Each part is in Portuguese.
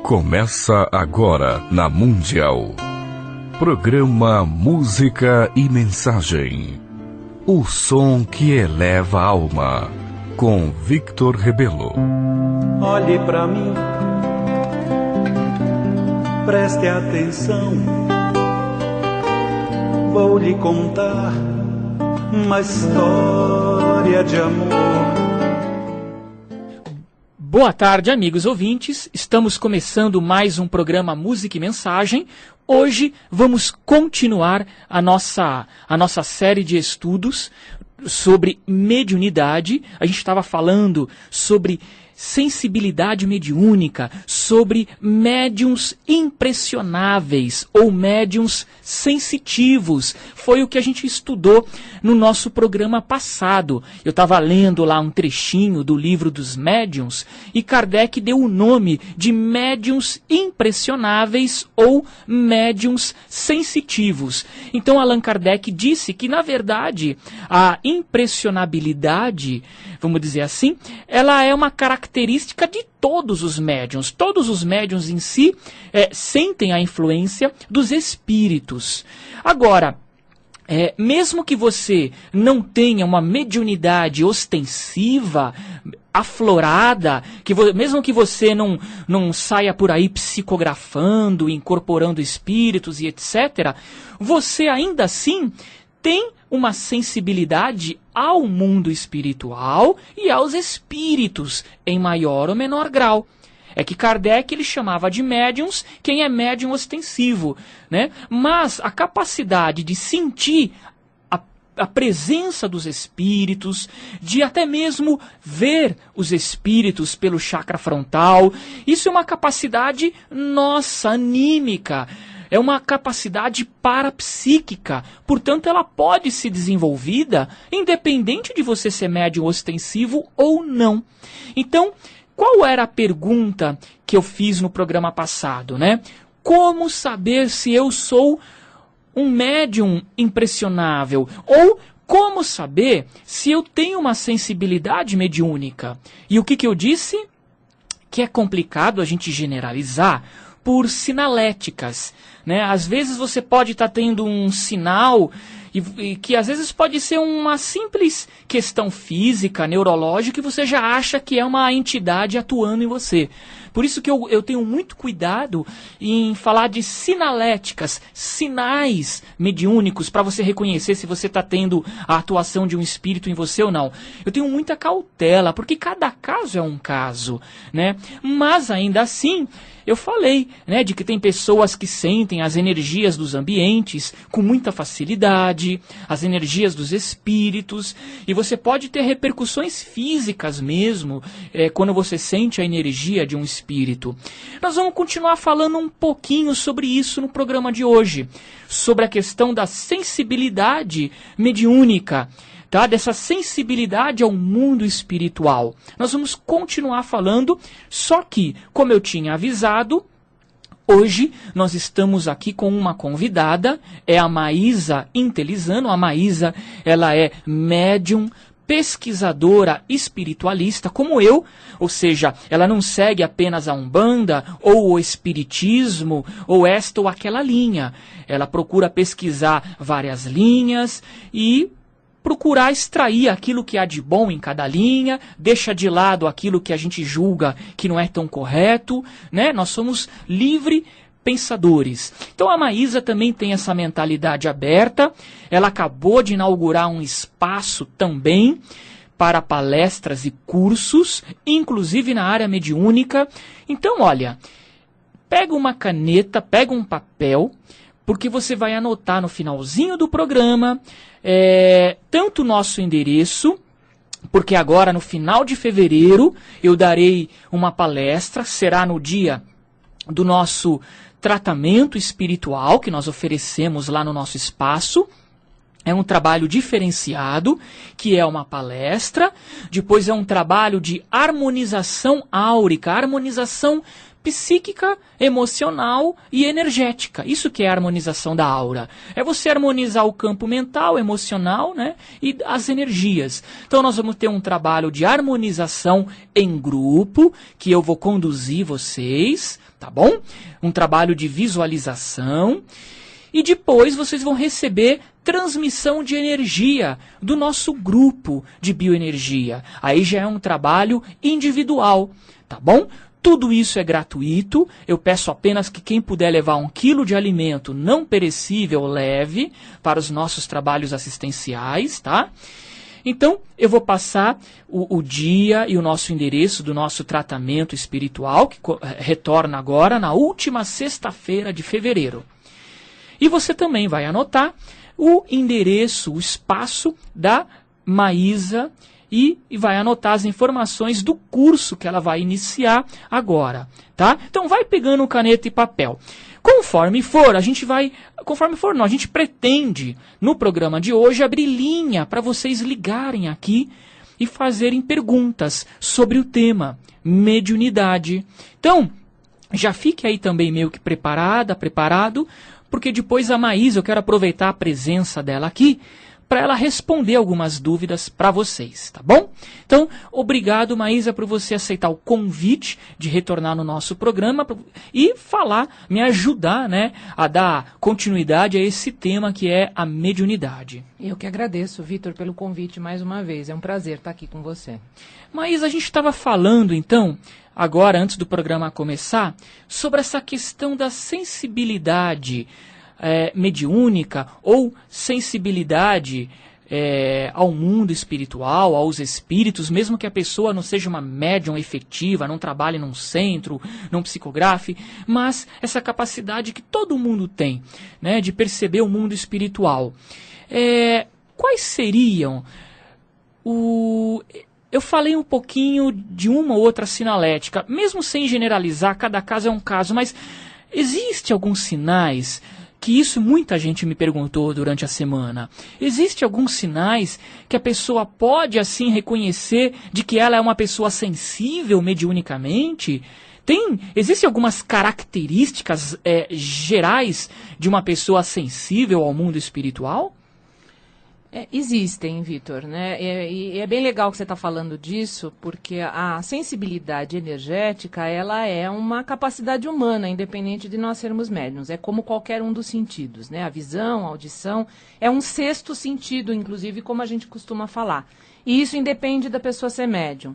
Começa agora na Mundial. Programa Música e Mensagem. O som que eleva a alma. Com Victor Rebelo. Olhe pra mim, preste atenção. Vou lhe contar uma história de amor. Boa tarde, amigos ouvintes. Estamos começando mais um programa Música e Mensagem. Hoje vamos continuar a nossa série de estudos sobre mediunidade. A gente estava falando sobre sensibilidade mediúnica, sobre médiuns impressionáveis ou médiuns sensitivos. Foi o que a gente estudou no nosso programa passado. Eu estava lendo lá um trechinho do livro dos médiuns e Kardec deu o nome de médiuns impressionáveis ou médiuns sensitivos. Então Allan Kardec disse que, na verdade, a impressionabilidade, vamos dizer assim, ela é uma característica de todos os médiuns. Todos os médiuns em si sentem a influência dos espíritos. Agora, mesmo que você não tenha uma mediunidade ostensiva, aflorada, mesmo que você não saia por aí psicografando, incorporando espíritos e etc., você ainda assim tem uma sensibilidade ao mundo espiritual e aos espíritos, em maior ou menor grau. É que Kardec ele chamava de médiums quem é médium ostensivo, né? Mas a capacidade de sentir a presença dos espíritos, de até mesmo ver os espíritos pelo chakra frontal, isso é uma capacidade nossa, anímica. É uma capacidade parapsíquica, portanto ela pode ser desenvolvida independente de você ser médium ostensivo ou não. Então, qual era a pergunta que eu fiz no programa passado, né? Como saber se eu sou um médium impressionável? Ou como saber se eu tenho uma sensibilidade mediúnica? E o que eu disse? Que é complicado a gente generalizar por sinaléticas, né? Às vezes você pode estar tendo um sinal e que às vezes pode ser uma simples questão física, neurológica, e você já acha que é uma entidade atuando em você. Por isso que eu tenho muito cuidado em falar de sinaléticas, sinais mediúnicos, para você reconhecer se você está tendo a atuação de um espírito em você ou não. Eu tenho muita cautela, porque cada caso é um caso, né? Mas ainda assim, eu falei, né, de que tem pessoas que sentem as energias dos ambientes com muita facilidade, as energias dos espíritos, e você pode ter repercussões físicas mesmo, quando você sente a energia de um espírito. Nós vamos continuar falando um pouquinho sobre isso no programa de hoje, sobre a questão da sensibilidade mediúnica, tá? Dessa sensibilidade ao mundo espiritual. Nós vamos continuar falando, só que, como eu tinha avisado, hoje nós estamos aqui com uma convidada, é a Maísa Intelizano. A Maísa, ela é médium, pesquisadora espiritualista como eu, ou seja, ela não segue apenas a Umbanda ou o Espiritismo ou esta ou aquela linha. Ela procura pesquisar várias linhas e procurar extrair aquilo que há de bom em cada linha, deixa de lado aquilo que a gente julga que não é tão correto, né? Nós somos livre pensadores. Então a Maísa também tem essa mentalidade aberta. Ela acabou de inaugurar um espaço também para palestras e cursos, inclusive na área mediúnica. Então, olha, pega uma caneta, pega um papel, porque você vai anotar no finalzinho do programa tanto o nosso endereço, porque agora no final de fevereiro eu darei uma palestra, será no dia do nosso tratamento espiritual que nós oferecemos lá no nosso espaço. É um trabalho diferenciado, que é uma palestra. Depois é um trabalho de harmonização áurica, harmonização psíquica, emocional e energética. Isso que é a harmonização da aura. É você harmonizar o campo mental, emocional, né, e as energias. Então nós vamos ter um trabalho de harmonização em grupo, que eu vou conduzir vocês, tá bom? Um trabalho de visualização. E depois vocês vão receber transmissão de energia do nosso grupo de bioenergia. Aí já é um trabalho individual, tá bom? Tudo isso é gratuito. Eu peço apenas que quem puder levar 1 quilo de alimento não perecível leve para os nossos trabalhos assistenciais, tá? Então, eu vou passar o dia e o nosso endereço do nosso tratamento espiritual, que retorna agora na última sexta-feira de fevereiro. E você também vai anotar o endereço, o espaço da Maísa e vai anotar as informações do curso que ela vai iniciar agora, tá? Então vai pegando caneta e papel. Conforme for, a gente pretende no programa de hoje abrir linha para vocês ligarem aqui e fazerem perguntas sobre o tema mediunidade. Então, já fique aí também meio que preparado, porque depois a Maísa, eu quero aproveitar a presença dela aqui para ela responder algumas dúvidas para vocês, tá bom? Então, obrigado, Maísa, por você aceitar o convite de retornar no nosso programa e me ajudar, né, a dar continuidade a esse tema que é a mediunidade. Eu que agradeço, Vitor, pelo convite mais uma vez. É um prazer estar aqui com você. Maísa, a gente estava falando, então, agora, antes do programa começar, sobre essa questão da sensibilidade mediúnica ou sensibilidade ao mundo espiritual, aos espíritos, mesmo que a pessoa não seja uma médium efetiva, não trabalhe num centro, não psicografe, mas essa capacidade que todo mundo tem, né, de perceber o mundo espiritual. Quais seriam Eu falei um pouquinho de uma ou outra sinalética, mesmo sem generalizar, cada caso é um caso, mas existe alguns sinais, que isso muita gente me perguntou durante a semana, existe alguns sinais que a pessoa pode assim reconhecer de que ela é uma pessoa sensível mediunicamente? Existem algumas características gerais de uma pessoa sensível ao mundo espiritual? Existem, Vitor, né? E é bem legal que você está falando disso, porque a sensibilidade energética, ela é uma capacidade humana, independente de nós sermos médiuns. É como qualquer um dos sentidos, né? A visão, a audição, é um sexto sentido, inclusive, como a gente costuma falar. E isso independe da pessoa ser médium.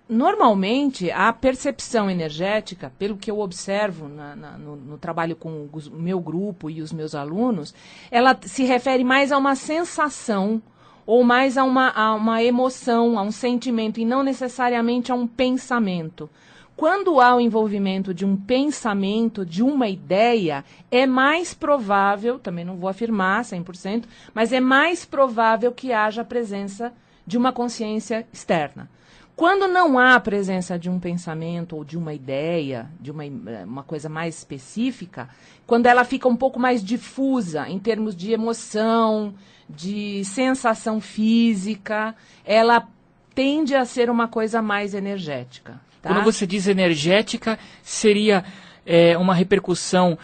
Normalmente, a percepção energética, pelo que eu observo no trabalho com o meu grupo e os meus alunos, ela se refere mais a uma sensação ou mais a uma emoção, a um sentimento, e não necessariamente a um pensamento. Quando há o envolvimento de um pensamento, de uma ideia, é mais provável, também não vou afirmar 100%, mas é mais provável que haja a presença de uma consciência externa. Quando não há a presença de um pensamento ou de uma ideia, de uma coisa mais específica, quando ela fica um pouco mais difusa em termos de emoção, de sensação física, ela tende a ser uma coisa mais energética. Tá? Quando você diz energética, seria uma repercussão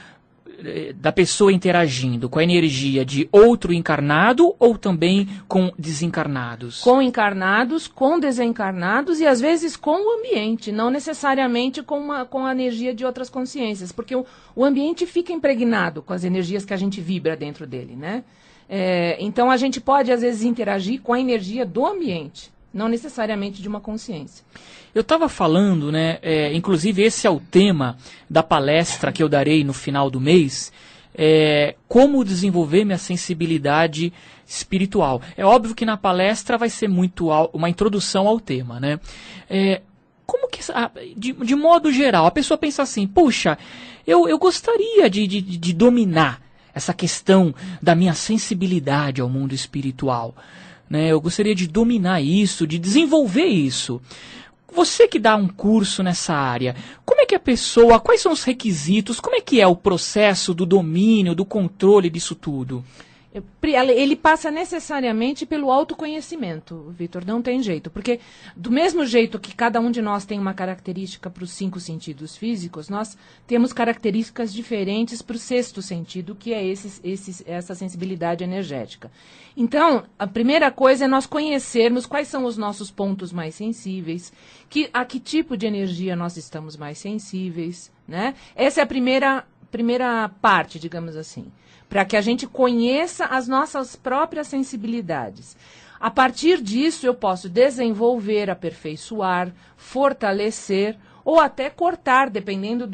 da pessoa interagindo com a energia de outro encarnado ou também com desencarnados? Com encarnados, com desencarnados e às vezes com o ambiente, não necessariamente com a energia de outras consciências, porque o ambiente fica impregnado com as energias que a gente vibra dentro dele, né? Então a gente pode às vezes interagir com a energia do ambiente, não necessariamente de uma consciência. Eu estava falando, né, inclusive esse é o tema da palestra que eu darei no final do mês, como desenvolver minha sensibilidade espiritual. É óbvio que na palestra vai ser muito uma introdução ao tema, né? Como que, de modo geral, a pessoa pensa assim, puxa, eu gostaria de dominar essa questão da minha sensibilidade ao mundo espiritual, né? Eu gostaria de dominar isso, de desenvolver isso. Você que dá um curso nessa área, como é que a pessoa, quais são os requisitos, como é que é o processo do domínio, do controle disso tudo? Ele passa necessariamente pelo autoconhecimento, Vitor, não tem jeito. Porque do mesmo jeito que cada um de nós tem uma característica para os 5 sentidos físicos, nós temos características diferentes para o 6º sentido, que é essa sensibilidade energética. Então, a primeira coisa é nós conhecermos quais são os nossos pontos mais sensíveis, a que tipo de energia nós estamos mais sensíveis, né? Essa é a primeira parte, digamos assim, para que a gente conheça as nossas próprias sensibilidades. A partir disso, eu posso desenvolver, aperfeiçoar, fortalecer ou até cortar, dependendo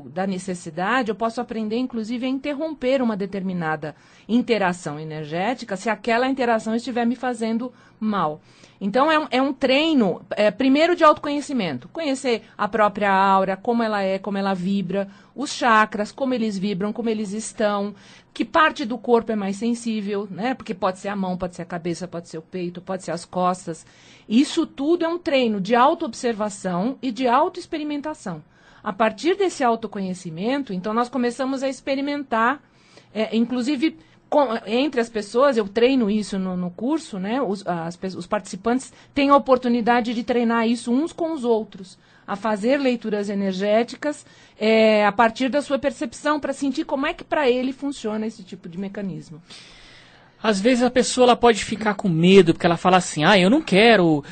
da necessidade. Eu posso aprender, inclusive, a interromper uma determinada interação energética se aquela interação estiver me fazendo mal. Então, é um treino, primeiro, de autoconhecimento. Conhecer a própria aura, como ela é, como ela vibra, os chakras, como eles vibram, como eles estão, que parte do corpo é mais sensível, né? Porque pode ser a mão, pode ser a cabeça, pode ser o peito, pode ser as costas. Isso tudo é um treino de autoobservação e de autoexperimentação. A partir desse autoconhecimento, então, nós começamos a experimentar, inclusive... Entre as pessoas, eu treino isso no curso, né? Os participantes têm a oportunidade de treinar isso uns com os outros, a fazer leituras energéticas a partir da sua percepção, para sentir como é que para ele funciona esse tipo de mecanismo. Às vezes a pessoa ela pode ficar com medo, porque ela fala assim, eu não quero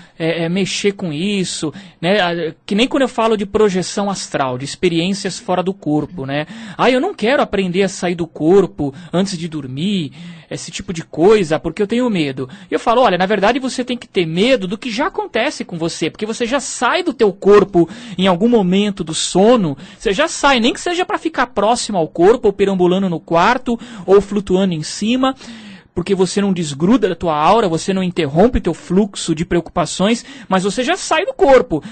mexer com isso, né? Que nem quando eu falo de projeção astral, de experiências fora do corpo, né? Eu não quero aprender a sair do corpo antes de dormir, esse tipo de coisa, porque eu tenho medo. E eu falo, olha, na verdade você tem que ter medo do que já acontece com você, porque você já sai do teu corpo em algum momento do sono, você já sai, nem que seja para ficar próximo ao corpo, ou perambulando no quarto, ou flutuando em cima, porque você não desgruda da tua aura, você não interrompe o teu fluxo de preocupações, mas você já sai do corpo.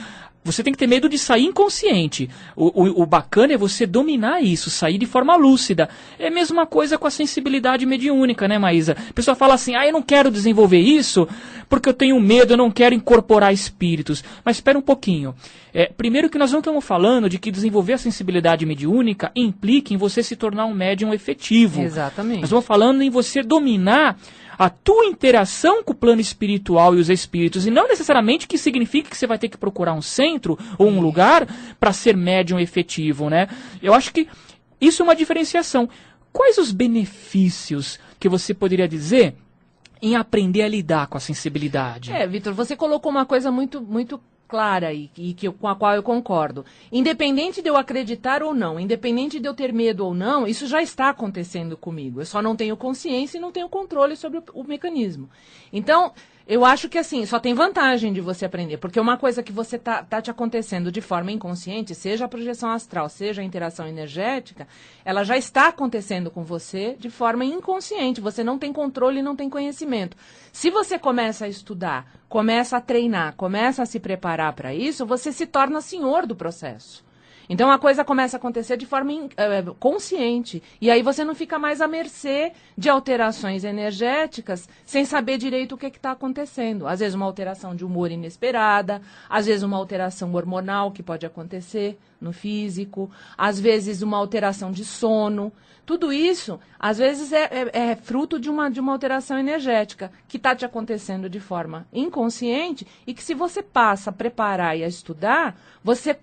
Você tem que ter medo de sair inconsciente. O bacana é você dominar isso, sair de forma lúcida. É a mesma coisa com a sensibilidade mediúnica, né, Maísa? A pessoa fala assim, eu não quero desenvolver isso porque eu tenho medo, eu não quero incorporar espíritos. Mas espera um pouquinho. Primeiro que nós não estamos falando de que desenvolver a sensibilidade mediúnica implica em você se tornar um médium efetivo. Exatamente. Nós estamos falando em você dominar a tua interação com o plano espiritual e os espíritos, e não necessariamente que signifique que você vai ter que procurar um centro ou um lugar para ser médium efetivo, né? Eu acho que isso é uma diferenciação. Quais os benefícios que você poderia dizer em aprender a lidar com a sensibilidade? Vitor, você colocou uma coisa muito, muito clara e com a qual eu concordo. Independente de eu acreditar ou não, independente de eu ter medo ou não, isso já está acontecendo comigo. Eu só não tenho consciência e não tenho controle sobre o mecanismo. Então, eu acho que assim, só tem vantagem de você aprender, porque uma coisa que você tá te acontecendo de forma inconsciente, seja a projeção astral, seja a interação energética, ela já está acontecendo com você de forma inconsciente, você não tem controle e não tem conhecimento. Se você começa a estudar, começa a treinar, começa a se preparar para isso, você se torna senhor do processo. Então a coisa começa a acontecer de forma consciente. E aí você não fica mais à mercê de alterações energéticas sem saber direito o que está acontecendo. Às vezes uma alteração de humor inesperada, às vezes uma alteração hormonal que pode acontecer no físico, às vezes uma alteração de sono. Tudo isso, às vezes, é fruto de uma alteração energética que está te acontecendo de forma inconsciente e que, se você passa a preparar e a estudar, você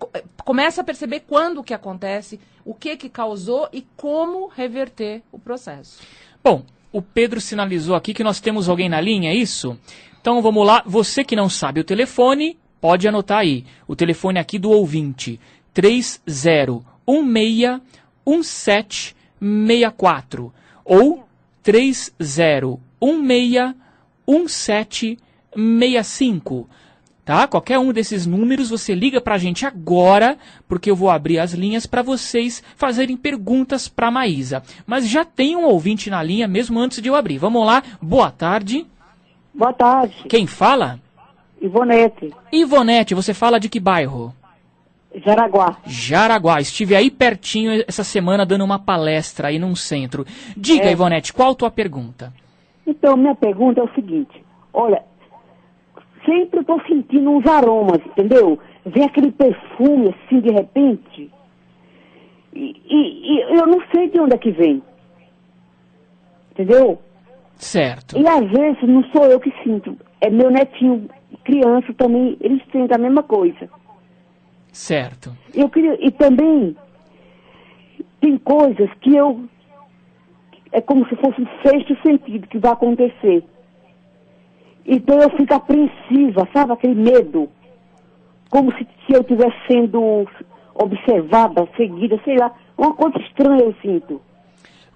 começa a perceber quando que acontece, o que causou e como reverter o processo. Bom, o Pedro sinalizou aqui que nós temos alguém na linha, é isso? Então vamos lá, você que não sabe o telefone, pode anotar aí. O telefone aqui do ouvinte, 30161764 ou 30161765, tá? Qualquer um desses números você liga pra gente agora, porque eu vou abrir as linhas para vocês fazerem perguntas pra Maísa. Mas já tem um ouvinte na linha mesmo antes de eu abrir. Vamos lá, boa tarde. Boa tarde. Quem fala? Ivonete. Ivonete, você fala de que bairro? Jaraguá. Jaraguá. Estive aí pertinho essa semana dando uma palestra aí num centro. Diga, Ivonete, qual a tua pergunta? Então, minha pergunta é o seguinte. Olha, sempre estou sentindo uns aromas, entendeu? Vem aquele perfume assim de repente. E eu não sei de onde é que vem. Entendeu? Certo. E às vezes não sou eu que sinto, é meu netinho, criança também, eles sentem a mesma coisa. Certo. E também tem coisas que é como se fosse um sexto sentido que vai acontecer. Então eu fico apreensiva, sabe? Aquele medo. Como se eu estivesse sendo observada, seguida, sei lá. Uma coisa estranha eu sinto.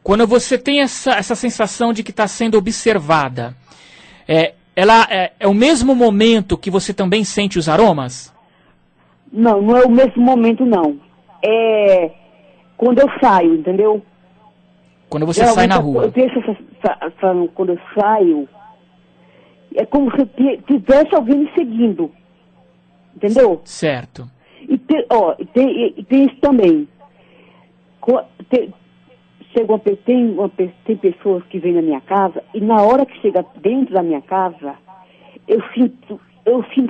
Quando você tem essa sensação de que está sendo observada, é o mesmo momento que você também sente os aromas? Não, não é o mesmo momento, não. É quando eu saio, entendeu? Quando você sai na rua. Eu tenho quando eu saio, é como se tivesse alguém me seguindo. Entendeu? Certo. E tem isso também. Tem pessoas que vêm na minha casa e na hora que chega dentro da minha casa, eu sinto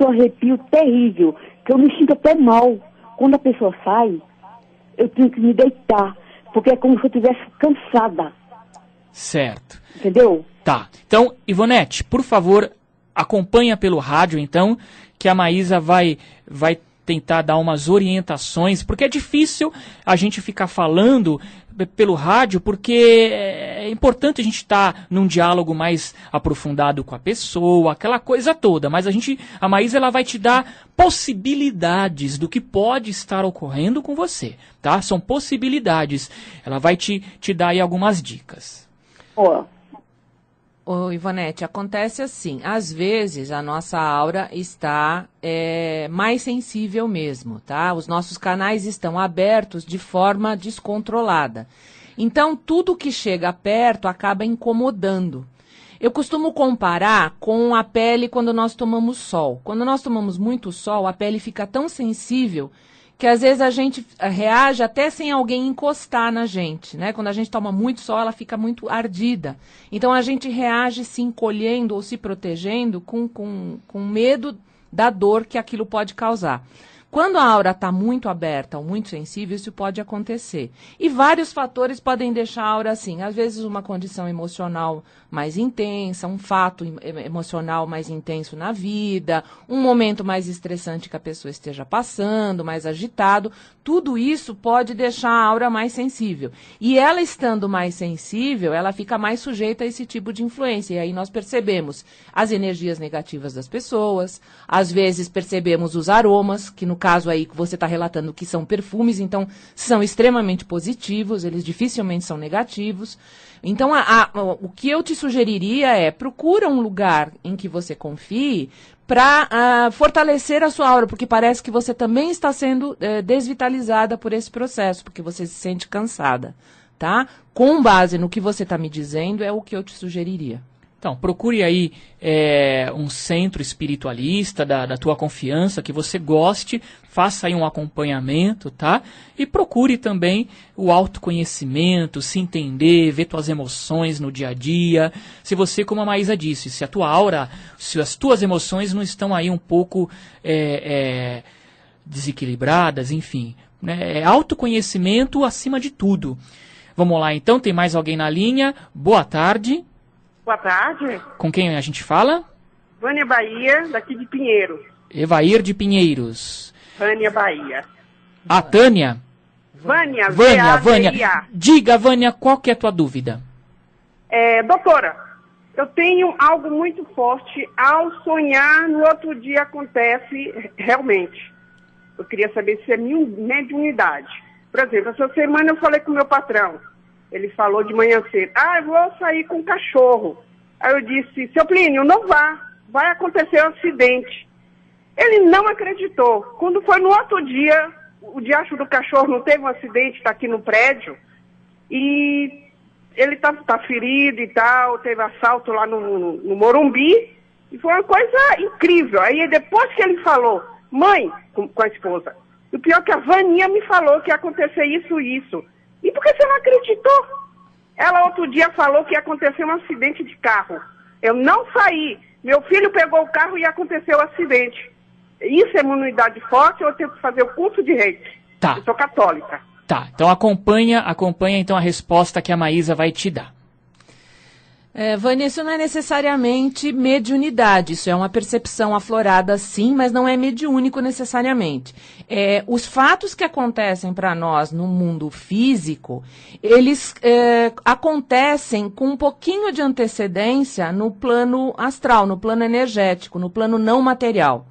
um arrepio terrível, que eu me sinto até mal. Quando a pessoa sai, eu tenho que me deitar, porque é como se eu estivesse cansada. Certo. Entendeu? Tá. Então, Ivonete, por favor, acompanha pelo rádio, então, que a Maísa vai tentar dar umas orientações, porque é difícil a gente ficar falando pelo rádio, porque é importante a gente estar num diálogo mais aprofundado com a pessoa, aquela coisa toda, mas a Maísa ela vai te dar possibilidades do que pode estar ocorrendo com você, tá? São possibilidades. Ela vai te dar aí algumas dicas. Ô, Ivonete, acontece assim, às vezes a nossa aura está mais sensível mesmo, tá? Os nossos canais estão abertos de forma descontrolada. Então, tudo que chega perto acaba incomodando. Eu costumo comparar com a pele quando nós tomamos sol. Quando nós tomamos muito sol, a pele fica tão sensível que às vezes a gente reage até sem alguém encostar na gente, né? Quando a gente toma muito sol, ela fica muito ardida. Então, a gente reage se encolhendo ou se protegendo com medo da dor que aquilo pode causar. Quando a aura está muito aberta ou muito sensível, isso pode acontecer. E vários fatores podem deixar a aura assim. Às vezes, uma condição emocional mais intensa, um fato emocional mais intenso na vida, um momento mais estressante que a pessoa esteja passando, mais agitado. Tudo isso pode deixar a aura mais sensível. E ela estando mais sensível, ela fica mais sujeita a esse tipo de influência. E aí nós percebemos as energias negativas das pessoas, às vezes percebemos os aromas, que no caso aí que você está relatando que são perfumes, então são extremamente positivos, eles dificilmente são negativos. Então, o que eu te sugeriria é, procura um lugar em que você confie para fortalecer a sua aura, porque parece que você também está sendo desvitalizada por esse processo, porque você se sente cansada, tá? Com base no que você está me dizendo, é o que eu te sugeriria. Então, procure aí um centro espiritualista da tua confiança, que você goste, faça aí um acompanhamento, tá? E procure também o autoconhecimento, se entender, ver tuas emoções no dia a dia. Se você, como a Maísa disse, se a tua aura, se as tuas emoções não estão aí um pouco desequilibradas, enfim, né? É autoconhecimento acima de tudo. Vamos lá, então, tem mais alguém na linha? Boa tarde. Boa tarde. Com quem a gente fala? Vânia Bahia, daqui de Pinheiros. Evair de Pinheiros. Vânia Bahia. A Tânia? Vânia. Vânia. Diga, Vânia, qual que é a tua dúvida? Doutora, eu tenho algo muito forte. Ao sonhar, no outro dia acontece realmente. Eu queria saber se é mediunidade. Por exemplo, essa semana eu falei com o meu patrão. Ele falou de manhã cedo, eu vou sair com o cachorro. Aí eu disse, seu Plínio, não vá, vai acontecer um acidente. Ele não acreditou. Quando foi no outro dia, o diacho do cachorro não teve um acidente, está aqui no prédio, e ele tá ferido e tal, teve assalto lá no Morumbi, e foi uma coisa incrível. Aí depois que ele falou, mãe, com a esposa, o pior é que a Vaninha me falou que ia acontecer isso e isso. E por que você não acreditou? Ela outro dia falou que ia acontecer um acidente de carro. Eu não saí. Meu filho pegou o carro e aconteceu o acidente. Isso é imunidade forte ou eu tenho que fazer o curso de reiki? Tá. Eu sou católica. Tá, então acompanha então a resposta que a Maísa vai te dar. Vânia, isso não é necessariamente mediunidade, isso é uma percepção aflorada sim, mas não é mediúnico necessariamente. Os fatos que acontecem para nós no mundo físico, eles acontecem com um pouquinho de antecedência no plano astral, no plano energético, no plano não material.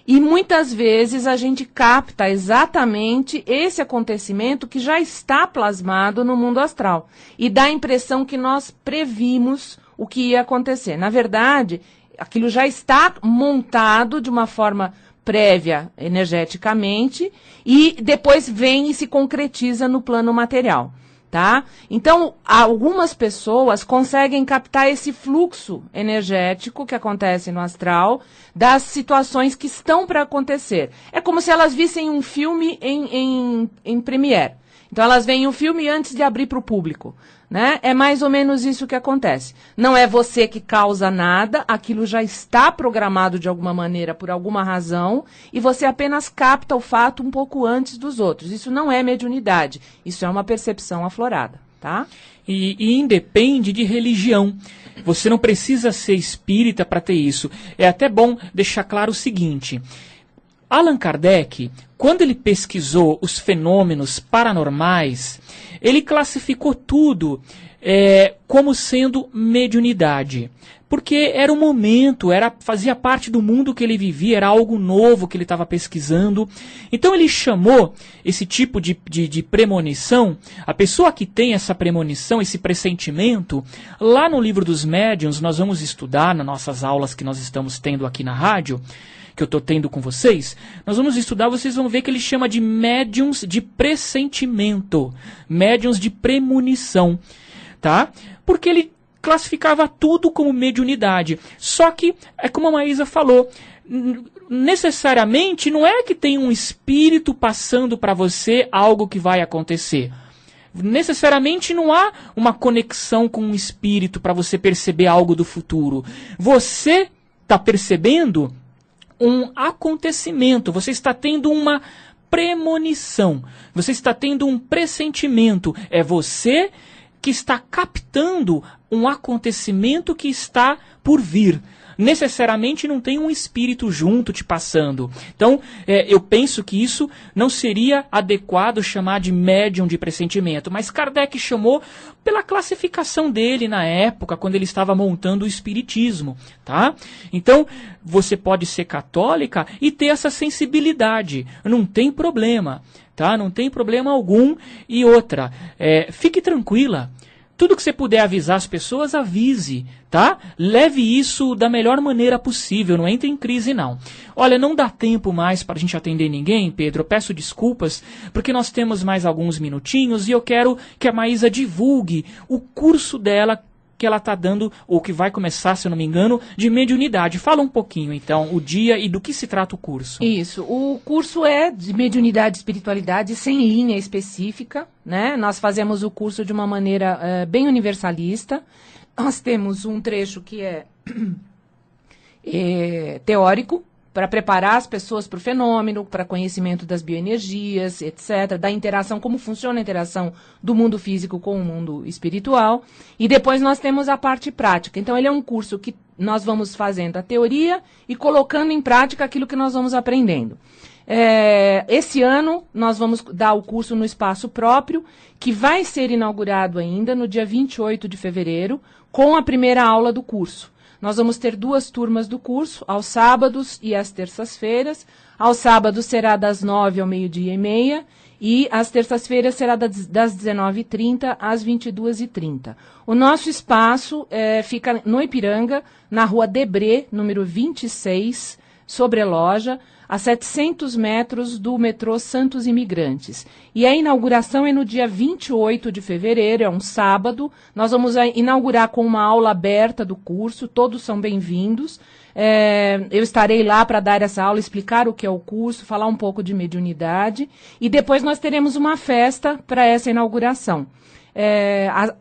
E muitas vezes a gente capta exatamente esse acontecimento que já está plasmado no mundo astral. E dá a impressão que nós previmos o que ia acontecer. Na verdade, aquilo já está montado de uma forma prévia energeticamente e depois vem e se concretiza no plano material. Tá? Então, algumas pessoas conseguem captar esse fluxo energético que acontece no astral das situações que estão para acontecer. É como se elas vissem um filme em Premiere. Então, elas veem o filme antes de abrir para o público. Né? É mais ou menos isso que acontece. Não é você que causa nada, aquilo já está programado de alguma maneira, por alguma razão, e você apenas capta o fato um pouco antes dos outros. Isso não é mediunidade, isso é uma percepção aflorada, tá? E independe de religião. Você não precisa ser espírita para ter isso. É até bom deixar claro o seguinte: Allan Kardec, quando ele pesquisou os fenômenos paranormais, ele classificou tudo como sendo mediunidade. Porque era um momento, fazia parte do mundo que ele vivia, era algo novo que ele estava pesquisando. Então ele chamou esse tipo de premonição, a pessoa que tem essa premonição, esse pressentimento, lá no livro dos médiuns, nós vamos estudar nas nossas aulas que nós estamos tendo aqui na rádio, que eu estou tendo com vocês, nós vamos estudar, vocês vão ver que ele chama de médiuns de pressentimento, médiuns de premonição, tá? Porque ele classificava tudo como mediunidade. Só que, é como a Maísa falou, necessariamente não é que tem um espírito passando para você algo que vai acontecer. Necessariamente não há uma conexão com um espírito para você perceber algo do futuro. Você está percebendo um acontecimento, você está tendo uma premonição, você está tendo um pressentimento, é você que está captando um acontecimento que está por vir. Necessariamente não tem um espírito junto te passando. Então, eu penso que isso não seria adequado chamar de médium de pressentimento, mas Kardec chamou pela classificação dele na época, quando ele estava montando o espiritismo, tá? Então, você pode ser católica e ter essa sensibilidade, não tem problema, tá? Não tem problema algum. E outra, fique tranquila. Tudo que você puder avisar as pessoas, avise, tá? Leve isso da melhor maneira possível, não entre em crise não. Olha, não dá tempo mais para a gente atender ninguém, Pedro, eu peço desculpas, porque nós temos mais alguns minutinhos e eu quero que a Maísa divulgue o curso dela que ela está dando, ou que vai começar, se eu não me engano, de mediunidade. Fala um pouquinho, então, o dia e do que se trata o curso. Isso, o curso é de mediunidade e espiritualidade sem linha específica, né? Nós fazemos o curso de uma maneira bem universalista. Nós temos um trecho que é teórico, para preparar as pessoas para o fenômeno, para conhecimento das bioenergias, etc., da interação, como funciona a interação do mundo físico com o mundo espiritual. E depois nós temos a parte prática. Então, ele é um curso que nós vamos fazendo a teoria e colocando em prática aquilo que nós vamos aprendendo. Esse ano, nós vamos dar o curso no espaço próprio, que vai ser inaugurado ainda no dia 28 de fevereiro, com a primeira aula do curso. Nós vamos ter 2 turmas do curso, aos sábados e às terças-feiras. Aos sábados será das 9 ao 12:30 e às terças-feiras será das 19h30 às 22h30. O nosso espaço fica no Ipiranga, na rua Debré, número 26, sobre a loja, a 700 metros do metrô Santos Imigrantes. E a inauguração é no dia 28 de fevereiro, é um sábado. Nós vamos inaugurar com uma aula aberta do curso, todos são bem-vindos. Eu estarei lá para dar essa aula, explicar o que é o curso, falar um pouco de mediunidade. E depois nós teremos uma festa para essa inauguração.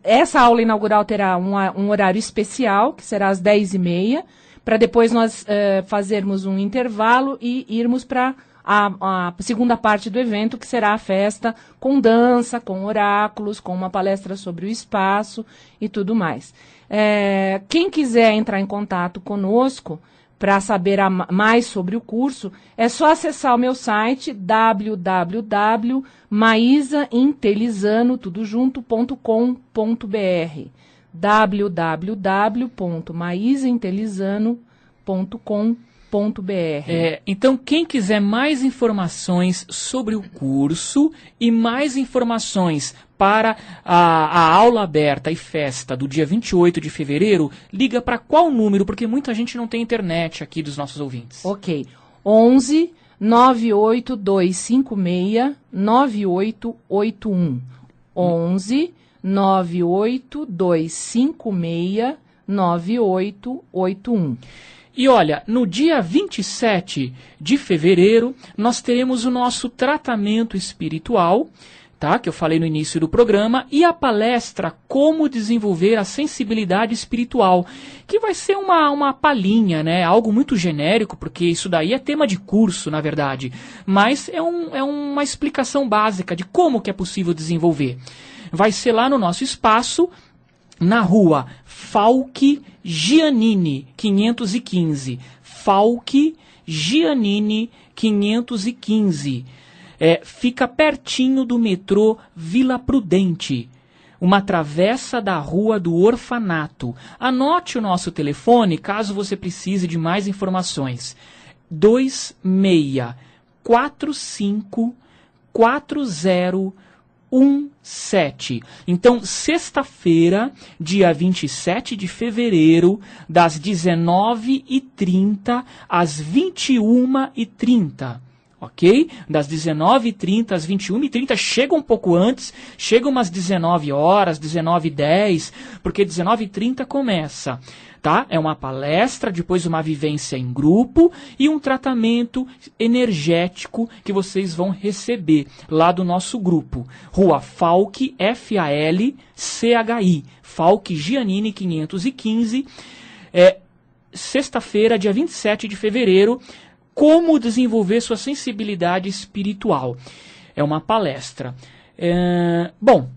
Essa aula inaugural terá um horário especial, que será às 10h30, para depois nós fazermos um intervalo e irmos para a segunda parte do evento, que será a festa com dança, com oráculos, com uma palestra sobre o espaço e tudo mais. Quem quiser entrar em contato conosco para saber mais sobre o curso, é só acessar o meu site www.maisaintelizano.com.br www.maisaintelizano.com.br. Então, quem quiser mais informações sobre o curso e mais informações para a aula aberta e festa do dia 28 de fevereiro, liga para qual número? Porque muita gente não tem internet aqui dos nossos ouvintes. Ok. 11 98256 9881. 11 98256 9881. E olha, no dia 27 de fevereiro, nós teremos o nosso tratamento espiritual, tá? Que eu falei no início do programa, e a palestra Como Desenvolver a Sensibilidade Espiritual, que vai ser uma palhinha, né? Algo muito genérico, porque isso daí é tema de curso, na verdade, mas é uma explicação básica de como que é possível desenvolver. Vai ser lá no nosso espaço, na rua Falque Giannini, 515. Falque Giannini, 515. Fica pertinho do metrô Vila Prudente, uma travessa da Rua do Orfanato. Anote o nosso telefone caso você precise de mais informações. 26454017. Então, sexta-feira, dia 27 de fevereiro, das 19h30 às 21h30. Ok? Das 19h30 às 21h30, chega um pouco antes, chega umas 19 horas, 19h10, porque 19h30 começa. Tá? É uma palestra, depois uma vivência em grupo e um tratamento energético que vocês vão receber lá do nosso grupo. Rua Falque, Falchi, Falque Giannini 515, sexta-feira, dia 27 de fevereiro, Como Desenvolver Sua Sensibilidade Espiritual. É uma palestra. Bom,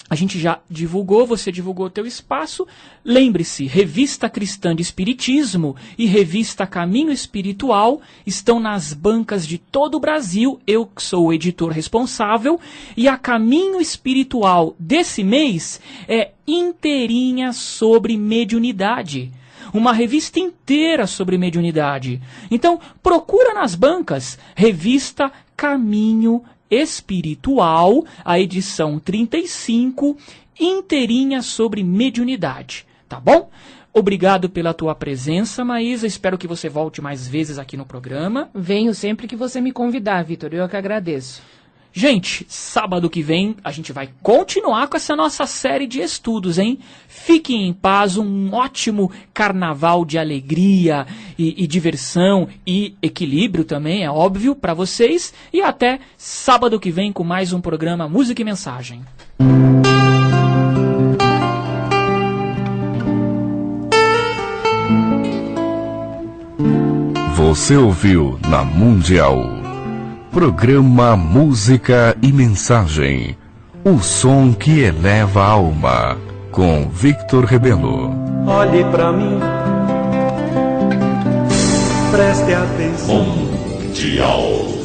a gente já divulgou, você divulgou o teu espaço. Lembre-se, Revista Cristã de Espiritismo e Revista Caminho Espiritual estão nas bancas de todo o Brasil. Eu sou o editor responsável. E a Caminho Espiritual desse mês é inteirinha sobre mediunidade. Uma revista inteira sobre mediunidade. Então, procura nas bancas, Revista Caminho Espiritual, a edição 35, inteirinha sobre mediunidade, tá bom? Obrigado pela tua presença, Maísa, espero que você volte mais vezes aqui no programa. Venho sempre que você me convidar, Vitor, eu que agradeço. Gente, sábado que vem a gente vai continuar com essa nossa série de estudos, hein? Fiquem em paz, um ótimo carnaval de alegria e diversão e equilíbrio também, é óbvio, para vocês. E até sábado que vem com mais um programa Música e Mensagem. Você ouviu na Mundial. Programa Música e Mensagem. O som que eleva a alma. Com Victor Rebelo. Olhe pra mim. Preste atenção. Mundial.